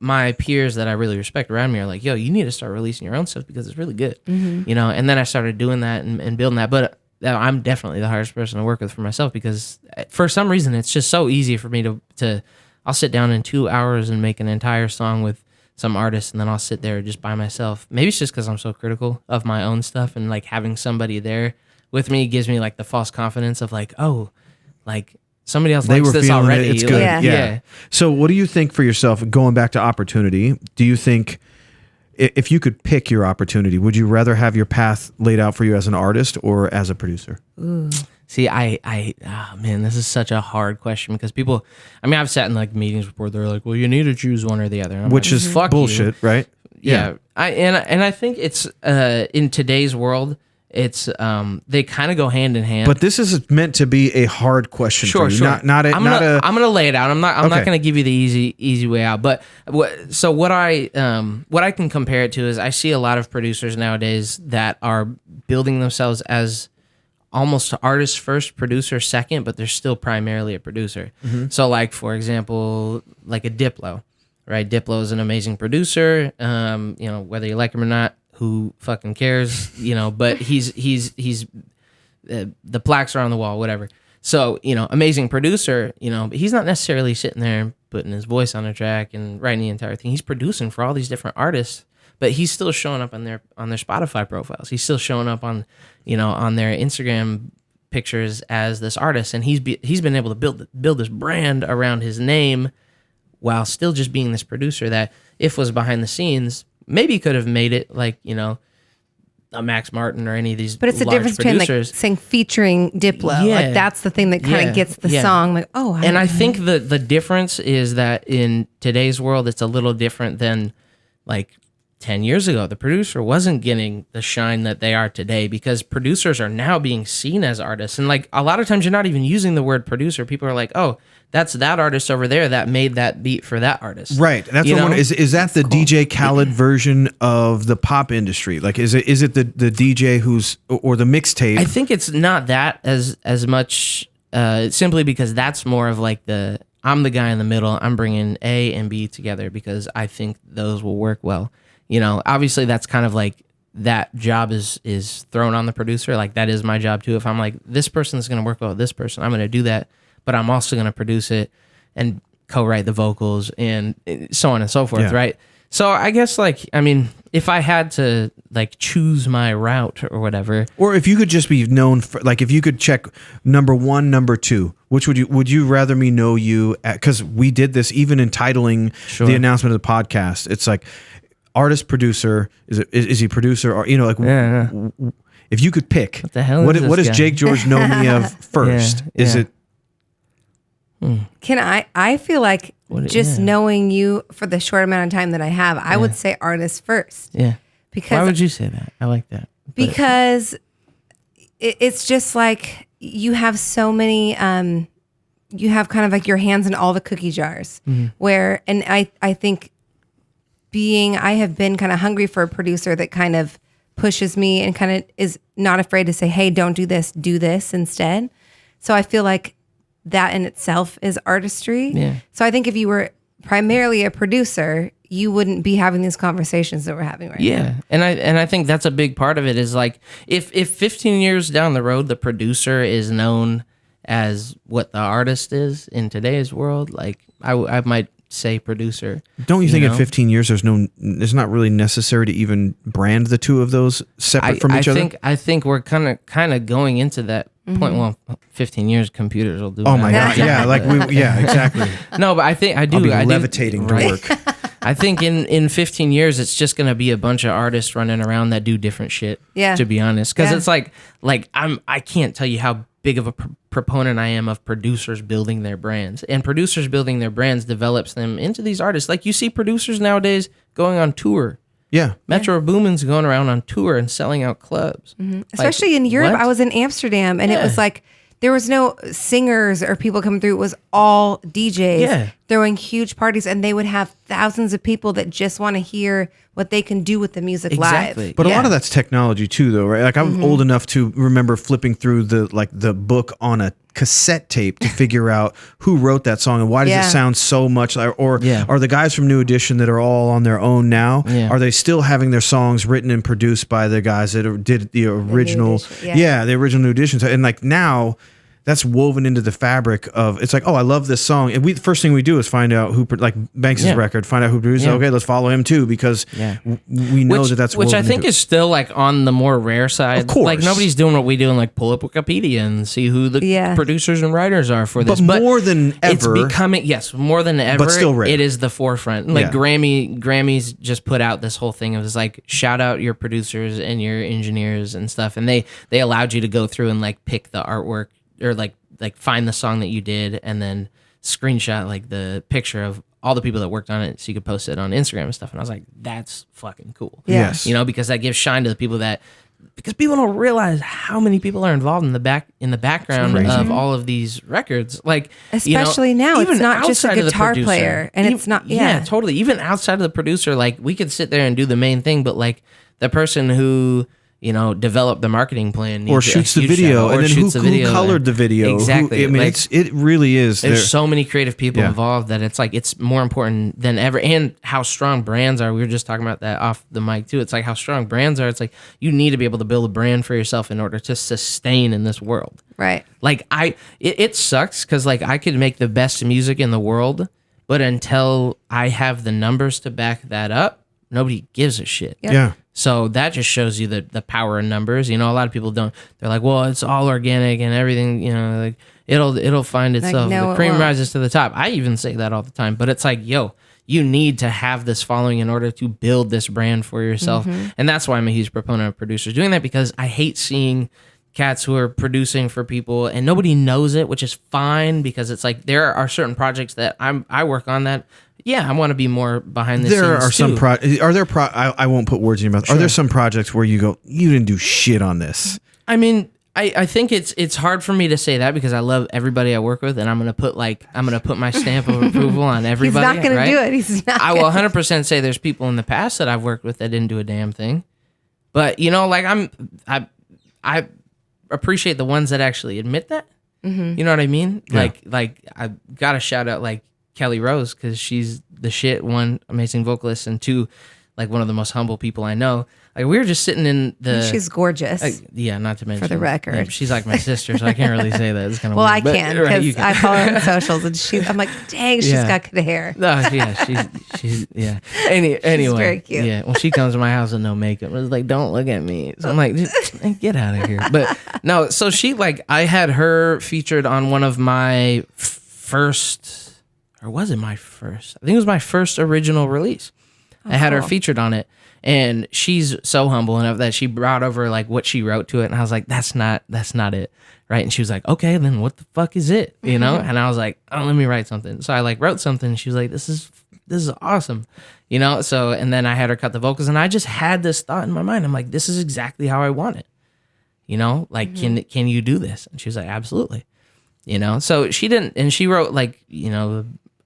my peers that I really respect around me are like, yo, you need to start releasing your own stuff because it's really good, and then I started doing that and building that. But I'm definitely the hardest person to work with for myself, because for some reason it's just so easy for me to I'll sit down in 2 hours and make an entire song with some artist, and then I'll sit there just by myself. Maybe it's just because I'm so critical of my own stuff, and like having somebody there with me gives me like the false confidence of like, oh, like somebody else likes this already. It's good. Like, yeah. So what do you think for yourself, going back to opportunity, do you think if you could pick your opportunity, would you rather have your path laid out for you as an artist or as a producer? Ooh. See, man, this is such a hard question, because people, I've sat in like meetings before, they're like, well, you need to choose one or the other. Which is fuck bullshit, right? Yeah. I think it's, in today's world, it's, they kind of go hand in hand. But this is meant to be a hard question for you. Sure. I'm gonna lay it out. I'm not gonna give you the easy way out. But what I can compare it to is I see a lot of producers nowadays that are building themselves as almost artist first, producer second, but they're still primarily a producer. So like, for example, like a Diplo, right? Diplo is an amazing producer. Whether you like him or not, who fucking cares? But he's the plaques are on the wall, whatever. So, amazing producer, but he's not necessarily sitting there putting his voice on a track and writing the entire thing. He's producing for all these different artists, but he's still showing up on their Spotify profiles. He's still showing up on, on their Instagram pictures as this artist, and he's been able to build this brand around his name while still just being this producer that, if was behind the scenes, maybe could have made it like, a Max Martin or any of these. But it's the difference between like saying featuring Diplo. Yeah. Like that's the thing that kind of gets the song. Like, oh, and I think the difference is that in today's world, it's a little different than like 10 years ago. The producer wasn't getting the shine that they are today, because producers are now being seen as artists. And like a lot of times you're not even using the word producer. People are like, oh, that's that artist over there that made that beat for that artist. Right. That's what one is that the DJ Khaled version of the pop industry? Like, is it the DJ who's, or the mixtape? I think it's not that as much, simply because that's more of like I'm the guy in the middle. I'm bringing A and B together because I think those will work well. Obviously that's kind of like that job is thrown on the producer. Like that is my job too. If I'm like, this person's going to work well with this person, I'm going to do that, but I'm also going to produce it and co-write the vocals and so on and so forth. Yeah. Right. So I guess if I had to like choose my route or whatever, or if you could just be known for, like, if you could check number 1, number 2, which would you rather me know you at? Cause we did this even in titling the announcement of the podcast. It's like, artist, producer, is he producer, or if you could pick, what the hell what is does Jake George know me of first? Is it Can I feel like knowing you for the short amount of time that I have, I would say artist first. Yeah. Because why would you say that? I like that. Because it's just like you have so many you have kind of like your hands in all the cookie jars where, and I think I have been kind of hungry for a producer that kind of pushes me and kind of is not afraid to say, hey, don't do this instead. So I feel like that in itself is artistry. Yeah. So I think if you were primarily a producer, you wouldn't be having these conversations that we're having right now. Yeah. And I think that's a big part of it is like, if 15 years down the road, the producer is known as what the artist is in today's world, like I might say producer. Don't you think in 15 years it's not really necessary to even brand the two of those separate from each other? I think we're kind of going into that point. Well, 15 years computers will do. Oh my god, yeah, exactly. No, but I think I do. I'll be levitating to work. I think in 15 years it's just gonna be a bunch of artists running around that do different shit. Yeah. To be honest, because it's like I can't tell you how big of a proponent I am of producers building their brands, and producers building their brands develops them into these artists. Like you see producers nowadays going on tour. Yeah. Metro Boomin's going around on tour and selling out clubs. Mm-hmm. Especially in Europe. What? I was in Amsterdam and it was like there was no singers or people coming through. It was all DJs throwing huge parties, and they would have thousands of people that just want to hear what they can do with the music live. But a lot of that's technology too, though, right? Like I'm old enough to remember flipping through the book on a cassette tape to figure out who wrote that song and why does it sound so much like, or are the guys from New Edition that are all on their own now, are they still having their songs written and produced by the guys that did the original, the original New Edition? And like now, that's woven into the fabric of, it's like, oh, I love this song. And the first thing we do is find out who, like Banks' record, find out who produced it. Okay, let's follow him too, because we know that's which woven I think into is still like on the more rare side. Of course. Like nobody's doing what we do and like pull up Wikipedia and see who the producers and writers are for this. But more than ever. It's becoming, more than ever. But still rare. It is the forefront. Like Grammys just put out this whole thing of this like, shout out your producers and your engineers and stuff. And they allowed you to go through and like pick the artwork or like find the song that you did and then screenshot like the picture of all the people that worked on it so you could post it on Instagram and stuff. And I was like, that's fucking cool. Yes. You know, because that gives shine to the people because people don't realize how many people are involved in the background of all of these records. Like, especially now, it's not just a guitar player, and it's not. Yeah, totally. Even outside of the producer, like we could sit there and do the main thing, but like the person who develop the marketing plan or shoots the video, and then who colored the video. Exactly. It really is. There's so many creative people involved that it's like, it's more important than ever. And how strong brands are. We were just talking about that off the mic too. It's like how strong brands are. It's like, you need to be able to build a brand for yourself in order to sustain in this world. Right. Like it sucks because like I could make the best music in the world, but until I have the numbers to back that up, nobody gives a shit. Yep. Yeah. So that just shows you the power in numbers. A lot of people don't. They're like, well, it's all organic and everything. Like it'll find itself. Like, no, the cream rises to the top. I even say that all the time. But it's like, yo, you need to have this following in order to build this brand for yourself. And that's why I'm a huge proponent of producers doing that, because I hate seeing cats who are producing for people and nobody knows it, which is fine, because it's like there are certain projects that I work on that. Yeah, I want to be more behind the scenes. There are some too. I won't put words in your mouth. Sure. Are there some projects where you go, you didn't do shit on this? I mean, I think it's hard for me to say that because I love everybody I work with, and I'm gonna put my stamp of approval on everybody. He's not gonna do it. He's not. I will 100% say there's people in the past that I've worked with that didn't do a damn thing, but like I appreciate the ones that actually admit that. You know what I mean? Yeah. Like I gotta shout out like Kelly Rose, because she's the shit. One, amazing vocalist, and two, like one of the most humble people I know. Like we were just sitting in the. She's gorgeous. Not to mention, for the record, yeah, she's like my sister, so I can't really say that. It's kind of well, weird, I can because I follow her on socials, and I'm like, dang, she's got good hair. No, yeah, she's anyway, she's very cute. Yeah, when she comes to my house with no makeup, it's like, don't look at me. So I'm like, just get out of here. But no, so she I had her featured on one of my first. Or was it my first? I think it was my first original release. I had her featured on it, and she's so humble enough that she brought over like what she wrote to it, and I was like, that's not it, right? And she was like, okay, then what the fuck is it, And I was like, oh, let me write something. So I wrote something, and she was like, this is awesome, So and then I had her cut the vocals, and I just had this thought in my mind. I'm like, this is exactly how I want it, can you do this? And she was like, absolutely, So she didn't, and she wrote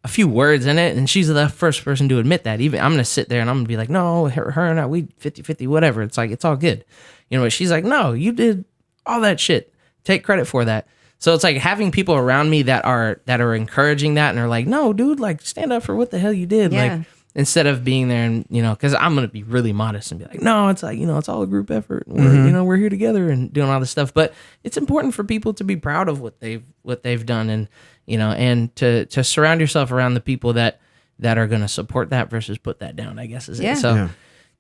a few words in it, and she's the first person to admit that. Even I'm gonna sit there and I'm gonna be like, no, her and I, we 50-50, whatever. It's like, it's all good, But she's like, no, you did all that shit. Take credit for that. So it's like having people around me that are encouraging that and are like, no, dude, stand up for what the hell you did. Yeah. Instead of being there and because I'm gonna be really modest and be like, no, it's like it's all a group effort. We're we're here together and doing all this stuff. But it's important for people to be proud of what they've done, and and to surround yourself around the people that are gonna support that versus put that down, I guess is it. So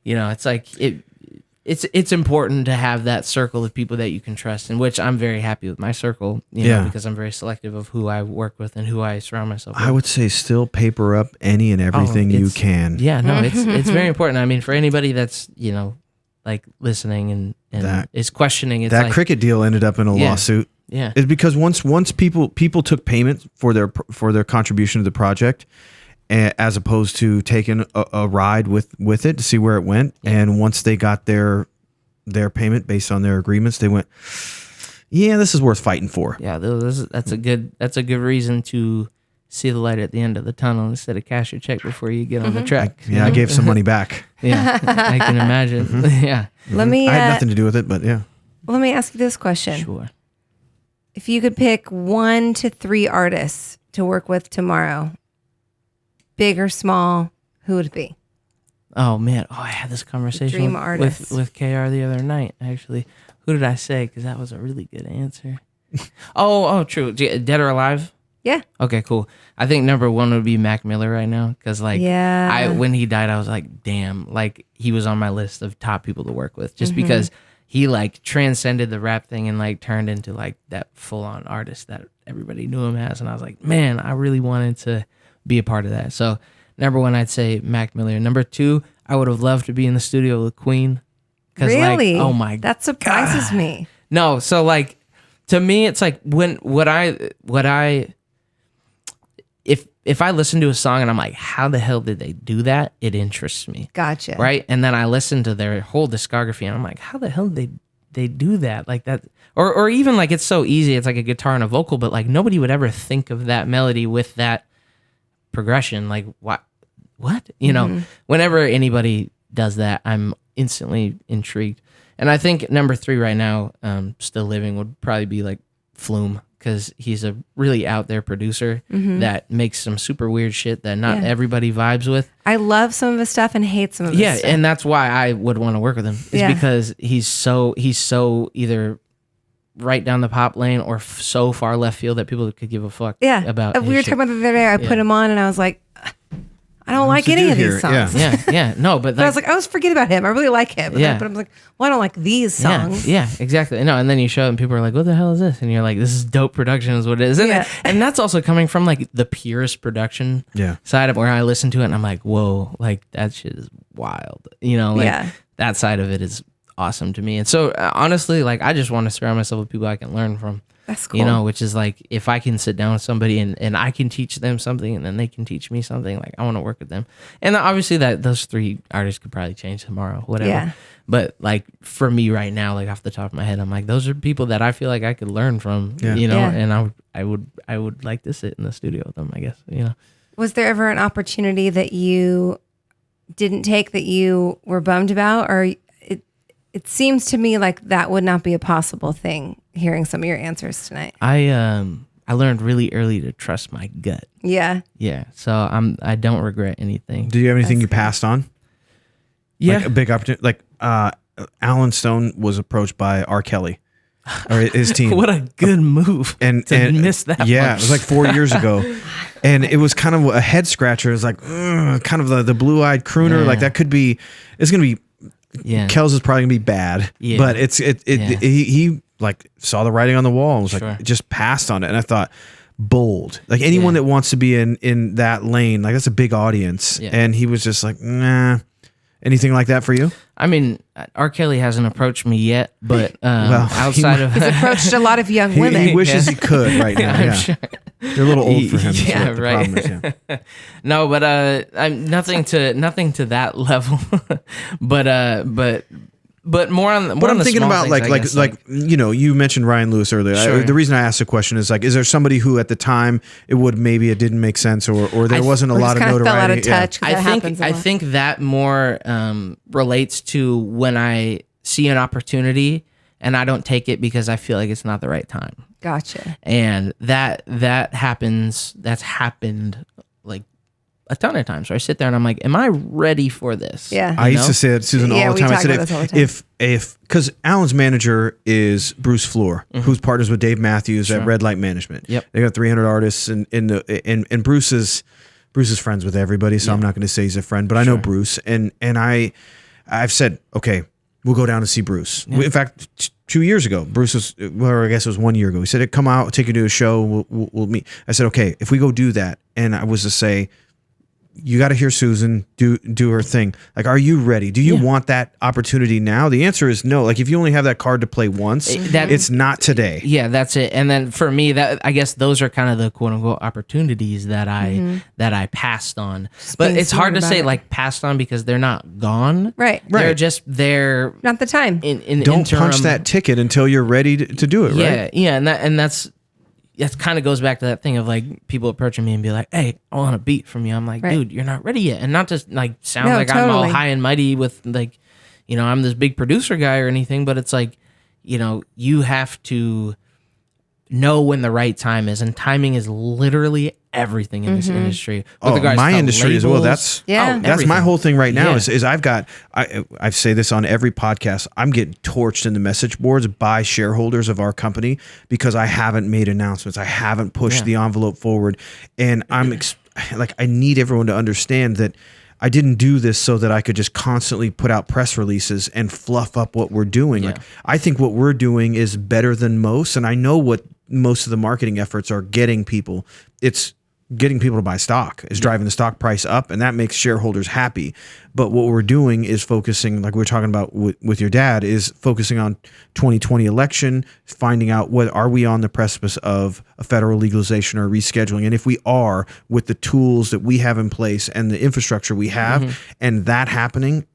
it's like it's important to have that circle of people that you can trust, in which I'm very happy with my circle, because I'm very selective of who I work with and who I surround myself with. I would say still paper up any and everything you can. Yeah, no, it's very important. I mean, for anybody that's, listening and that, is questioning, it's that cricket deal ended up in a lawsuit. Yeah. It's because once people took payment for their contribution to the project, as opposed to taking a ride with it to see where it went. Yeah. And once they got their payment based on their agreements, they went, yeah, this is worth fighting for. Yeah, that's a good reason to see the light at the end of the tunnel instead of cash your check before you get on the track. I gave some money back. Yeah, I can imagine. Yeah. Let me. I had nothing to do with it, but yeah. Let me ask you this question. Sure. If you could pick 1 to 3 artists to work with tomorrow, big or small, who would it be? Oh man, I had this conversation Dream artist. with KR the other night. Actually, who did I say? Because that was a really good answer. oh, true. Dead or alive? Yeah. Okay, cool. I think number 1 would be Mac Miller right now because Yeah. when he died, I was like, damn, like he was on my list of top people to work with just because he like transcended the rap thing and like turned into like that full on artist that everybody knew him as, and I was like, man, I really wanted to be a part of that. So number 1, I'd say Mac Miller. Number 2, I would have loved to be in the studio with Queen. Really? Like, oh my, that surprises me. no. So like, to me, it's like if I listen to a song and I'm like, how the hell did they do that? It interests me. Gotcha. Right. And then I listen to their whole discography and I'm like, how the hell did they do that? Like that, or even like, it's so easy. It's like a guitar and a vocal, but like nobody would ever think of that melody with that progression. Like what, you know, whenever anybody does that, I'm instantly intrigued. And I think number 3 right now, still living, would probably be like Flume, because he's a really out there producer that makes some super weird shit that not everybody vibes with. I love some of his stuff and hate some of his stuff. Yeah, and that's why I would want to work with him. Is because he's so either right down the pop lane or so far left field that people could give a fuck about. We were talking about the other day. I put him on and I was like, I don't like to any do of here? these songs. Yeah. No, but But I was like, I always forget about him. I really like him. But I'm like, well, I don't like these songs. Yeah, exactly. No, and then you show it and people are like, what the hell is this? And you're like, this is dope production is what it is. And that's also coming from like the purest production side of where I listen to it and I'm like, whoa, like that shit is wild. You know, like that side of it is awesome to me. And so honestly, like I just want to surround myself with people I can learn from. That's cool. You know, which is like if I can sit down with somebody and I can teach them something and then they can teach me something, like I want to work with them. And obviously that those 3 artists could probably change tomorrow, whatever. Yeah. But like for me right now, like off the top of my head, I'm like, those are people that I feel like I could learn from, you know, and I would like to sit in the studio with them, I guess, you know. Was there ever an opportunity that you didn't take that you were bummed about? Or it seems to me like that would not be a possible thing, hearing some of your answers tonight. I learned really early to trust my gut. Yeah. Yeah. So I don't regret anything. Do you have anything you passed on? Yeah. Like a big opportunity? Like Alan Stone was approached by R. Kelly or his team. What a good move and miss that. Yeah, one. it was like 4 years ago. And it was kind of a head scratcher. It was like kind of the blue-eyed crooner. Like that could be, it's going to be, Kells is probably gonna be bad, but he like saw the writing on the wall and was like just passed on it, and I thought bold, like anyone that wants to be in that lane, like that's a big audience, and he was just like, nah. Anything like that for you? I mean, R. Kelly hasn't approached me yet, but outside of he's approached a lot of young women. He wishes he could right now. I'm sure. You're a little old for him. Yeah, right. No, but I'm nothing to that level. but more on the. But I'm thinking small about things, like you know, you mentioned Ryan Lewis earlier. Sure. The reason I asked the question is like, is there somebody who at the time it didn't make sense, or there wasn't a lot of notoriety? Fell out of touch. I think that more relates to when I see an opportunity and I don't take it because I feel like it's not the right time. Gotcha. And that happens. That's happened like a ton of times where I sit there and I'm like, am I ready for this? Yeah. I used to say it, Susan, all the time. I said, if because Alan's manager is Bruce Floor, who's partners with Dave Matthews at Red Light Management. Yep. They got 300 artists, and Bruce is friends with everybody, so I'm not going to say he's a friend, but I know Bruce, and I've said, okay, we'll go down and see Bruce. In fact, 2 years ago, Bruce was, well, I guess it was 1 year ago. He said, come out, take you to a show, we'll meet. I said, okay, if we go do that, and I was to say, you got to hear Susan do her thing. Like, are you ready? Do you want that opportunity now? The answer is no. Like, if you only have that card to play once, it's not today. Yeah, that's it. And then for me, that I guess those are kind of the quote unquote opportunities that I passed on. But it's hard to say like passed on because they're not gone. Right. They're just not the time. In Don't interim, punch that ticket until you're ready to do it. Right. Yeah, and that kind of goes back to that thing of like people approaching me and be like, "Hey, I want a beat from you." I'm like, "Dude, you're not ready yet," and not just like sound like I'm all high and mighty with like, I'm this big producer guy or anything, but it's like, you have to know when the right time is, and timing is literally everything in this industry. My industry as well. That's my whole thing right now. Is I say this on every podcast. I'm getting torched in the message boards by shareholders of our company because I haven't made announcements. I haven't pushed the envelope forward, and I'm I need everyone to understand that I didn't do this so that I could just constantly put out press releases and fluff up what we're doing. Like, I think what we're doing is better than most, and I know what most of the marketing efforts are getting people. It's getting people to buy stock, is driving the stock price up, and that makes shareholders happy. But what we're doing is focusing, like we were talking about with your dad, is focusing on 2020 election, finding out what are we on the precipice of a federal legalization or rescheduling, and if we are, with the tools that we have in place and the infrastructure we have, and that happening,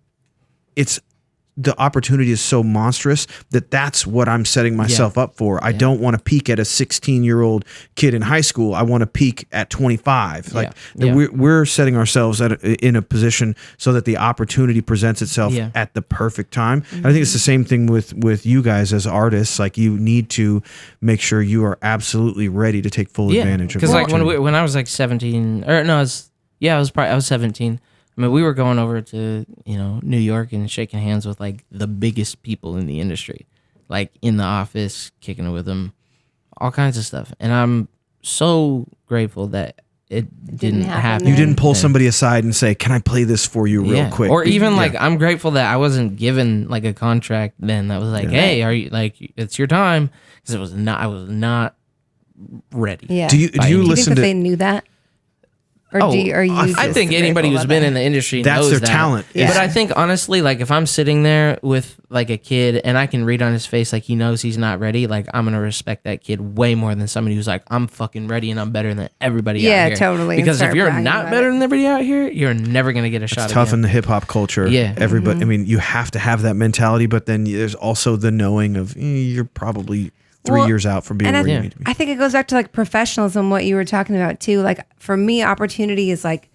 the opportunity is so monstrous that's what I'm setting myself up for. I don't want to peak at a 16-year-old kid in high school. I want to peak at 25. We're setting ourselves in a position so that the opportunity presents itself at the perfect time. And I think it's the same thing with you guys as artists. Like, you need to make sure you are absolutely ready to take full advantage of it. Because like when I was like 17, or no, I was 17. I mean, we were going over to, New York and shaking hands with like the biggest people in the industry, like in the office, kicking it with them, all kinds of stuff. And I'm so grateful that it didn't happen. You didn't pull somebody aside and say, "Can I play this for you real quick?" Or even like, I'm grateful that I wasn't given like a contract then that was like, "Hey, are you like, it's your time?" Because I was not ready. Yeah. Do you listen think to? They knew that? Or I think anybody who's been in the industry that's knows their that. talent. Yeah. But I think honestly, like if I'm sitting there with like a kid and I can read on his face like he knows he's not ready, like I'm gonna respect that kid way more than somebody who's like, I'm fucking ready and I'm better than everybody out here. Yeah, totally. Because if you're not better than everybody out here, you're never gonna get a shot. It's tough in the hip hop culture. Yeah, everybody. I mean, you have to have that mentality, but then there's also the knowing of you're probably 3 years out from being where you need to be. I think it goes back to like professionalism, what you were talking about too. Like for me, opportunity is like,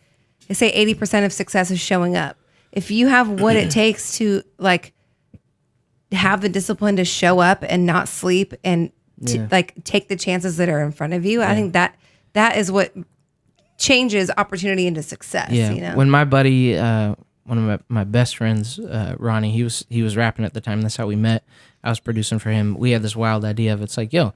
they say 80% of success is showing up. If you have what it takes to like have the discipline to show up and not sleep and to, like take the chances that are in front of you, I think that is what changes opportunity into success. Yeah. When my buddy, one of my best friends, Ronnie, he was rapping at the time. That's how we met. I was producing for him. We had this wild idea of it's like, yo,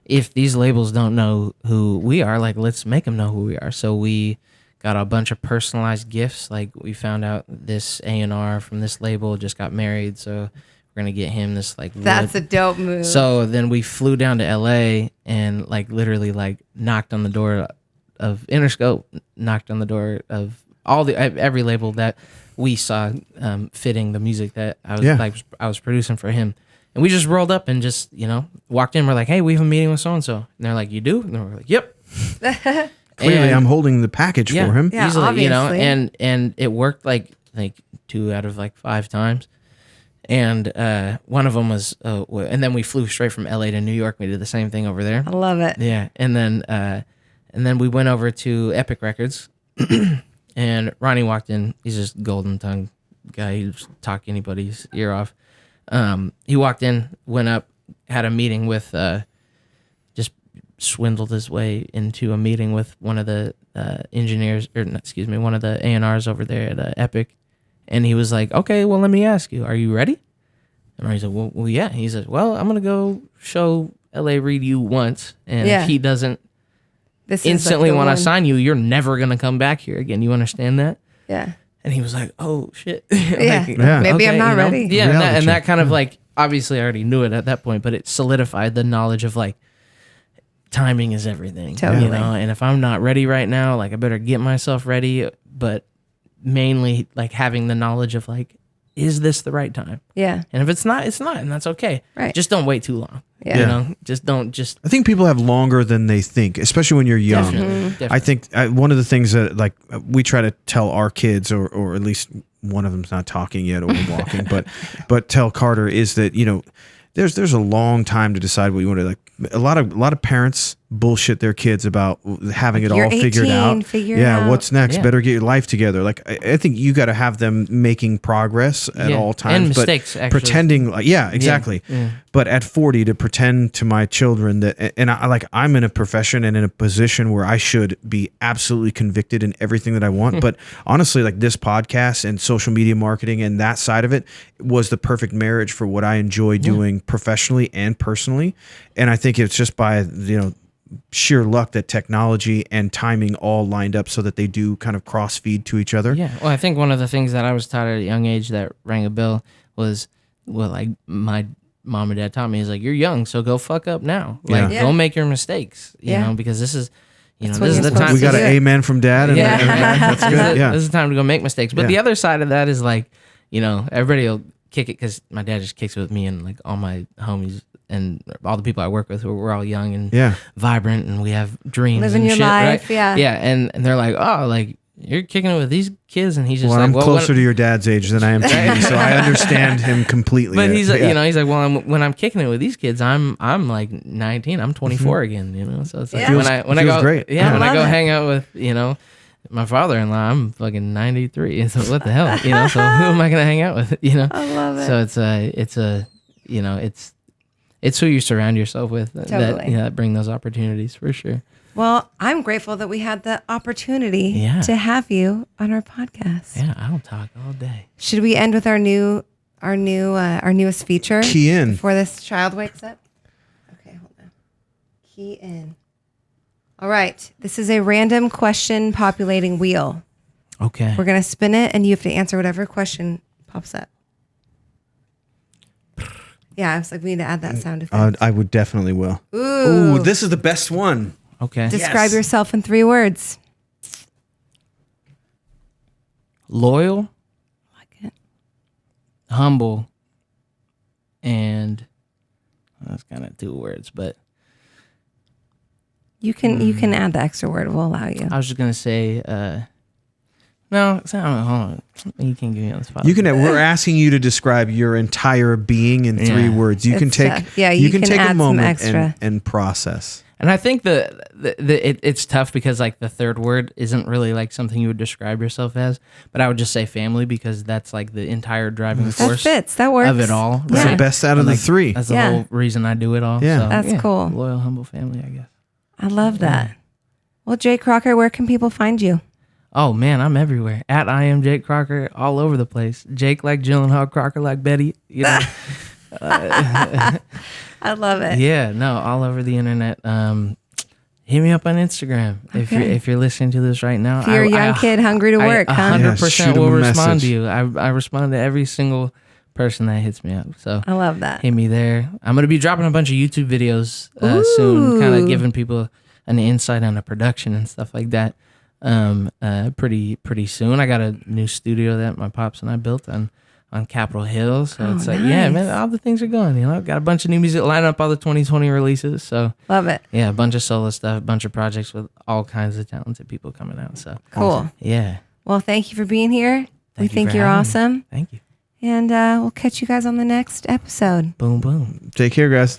if these labels don't know who we are, like let's make them know who we are. So we got a bunch of personalized gifts. Like we found out this A&R from this label just got married, so we're gonna get him this like. That's a dope move. So then we flew down to LA and like literally like knocked on the door of Interscope, knocked on the door of every label that we saw fitting the music that I was producing for him. And we just rolled up and just, walked in. We're like, hey, we have a meeting with so-and-so. And they're like, you do? And we're like, yep. Clearly, I'm holding the package for him. Yeah, easily, obviously. And it worked like 2 out of like 5 times. And one of them was, and then we flew straight from LA to New York. We did the same thing over there. I love it. Yeah. And then we went over to Epic Records and Ronnie walked in. He's just golden tongue guy. He'd just talk anybody's ear off. He walked in, went up, had a meeting with, just swindled his way into a meeting with one of the engineers, one of the A&Rs over there at Epic. And he was like, okay, well, let me ask you, are you ready? And Ronnie said, well, yeah. He said, well, I'm going to go show L.A. Reid you once. And if he doesn't instantly want to sign you, you're never going to come back here again. You understand that? Yeah. And he was like, oh, shit. Maybe I'm not ready. Yeah, and that kind of like, obviously I already knew it at that point, but it solidified the knowledge of like, timing is everything. Totally. And if I'm not ready right now, like I better get myself ready but mainly like having the knowledge of like, is this the right time? Yeah. And if it's not, it's not, and that's okay. Right. Just don't wait too long. Yeah. You know, just I think people have longer than they think, especially when you're young. definitely. I think one of the things that like we try to tell our kids, or at least one of them's not talking yet or walking, but tell Carter is that, you know, there's a long time to decide what you want to like. A lot of parents bullshit their kids about having it You're all figured 18, out. figure it out. What's next? Yeah. Better get your life together. Like I think you got to have them making progress at all times, and mistakes. but Actually, pretending like exactly. Yeah. But at 40, to pretend to my children that, and I'm in a profession and in a position where I should be absolutely convicted in everything that I want. But honestly, like this podcast and social media marketing and that side of it was the perfect marriage for what I enjoy doing professionally and personally. And I think it's just by, you know, sheer luck that technology and timing all lined up so that they do kind of cross feed to each other. Yeah. Well, I think one of the things that I was taught at a young age that rang a bell was, well, like my mom and dad taught me is like, you're young, so go fuck up now. Like, Yeah. go make your mistakes, you Yeah. know, because this is, you That's know, what this is you're the supposed time. We got to an do it. amen from dad. And Yeah. that's good. Yeah. This is the time to go make mistakes. But Yeah. the other side of that is like, you know, everybody will kick it because my dad just kicks it with me and like all my homies and all the people I work with, we're all young and vibrant, and we have dreams. Living and your shit, life, right? yeah. Yeah, and they're like, oh, like you're kicking it with these kids, and he's just Well, like, I'm well, closer to your dad's age than I am to you, so I understand him completely. But he's like, Yeah. you know, he's like, well, when I'm kicking it with these kids, I'm like 19, I'm 24 again, you know. So it's like Yeah. when I Feels go, great. yeah, I when I love go it. hang out with, you know, my father-in-law, I'm fucking 93. And so what the hell, you know? So who am I gonna hang out with, you know? I love it. So it's a, you know, it's who you surround yourself with that, Totally. you know, that bring those opportunities for sure. Well, I'm grateful that we had the opportunity Yeah. to have you on our podcast. Yeah, I'll talk all day. Should we end with our newest feature? Key in. Before this child wakes up. Okay, hold on. Key in. All right. This is a random question populating wheel. Okay. We're gonna spin it, and you have to answer whatever question pops up. Yeah, I was like, we need to add that sound effect. I would definitely will. Ooh. This is the best one. Okay. Describe yes. yourself in 3 words. Loyal, Like it. humble, and that's kind of 2 words, but You can add the extra word. We'll allow you. I was just gonna say, no, hold on. You can't give me on the spot. You can. We're asking you to describe your entire being in 3 Yeah. words. You can It's take. tough. Yeah, you can take add a some moment extra. and process. And I think it's tough because like the 3rd word isn't really like something you would describe yourself as, but I would just say family because that's like the entire driving That force fits. That works. of it all. It's Yeah. the best out of And, the like, 3. That's the Yeah. whole reason I do it all. Yeah. So, That's cool. Loyal, humble family, I guess. I love that. Well, Jake Crocker, where can people find you? Oh man, I'm everywhere. At I am Jake Crocker, all over the place. Jake like Gyllenhaal, Crocker like Betty. You know. I love it. Yeah, no, all over the internet. Hit me up on Instagram if you're listening to this right now. If you're a young kid hungry to work, huh? 100% Yeah, shoot 'em will a respond message. to you. I respond to every single person that hits me up. So I love that. hit me there. I'm gonna be dropping a bunch of YouTube videos soon, kind of giving people an insight on the production and stuff like that. Pretty soon. I got a new studio that my pops and I built on Capitol Hill. So it's like, yeah, man, all the things are going. You know, got a bunch of new music lined up, all the 2020 releases. So Love it. yeah, a bunch of solo stuff, a bunch of projects with all kinds of talented people coming out. So Cool. yeah, Well, thank you for being here. We Thank you think for you're having me. awesome. thank you. And we'll catch you guys on the next episode. Boom, boom. Take care, guys.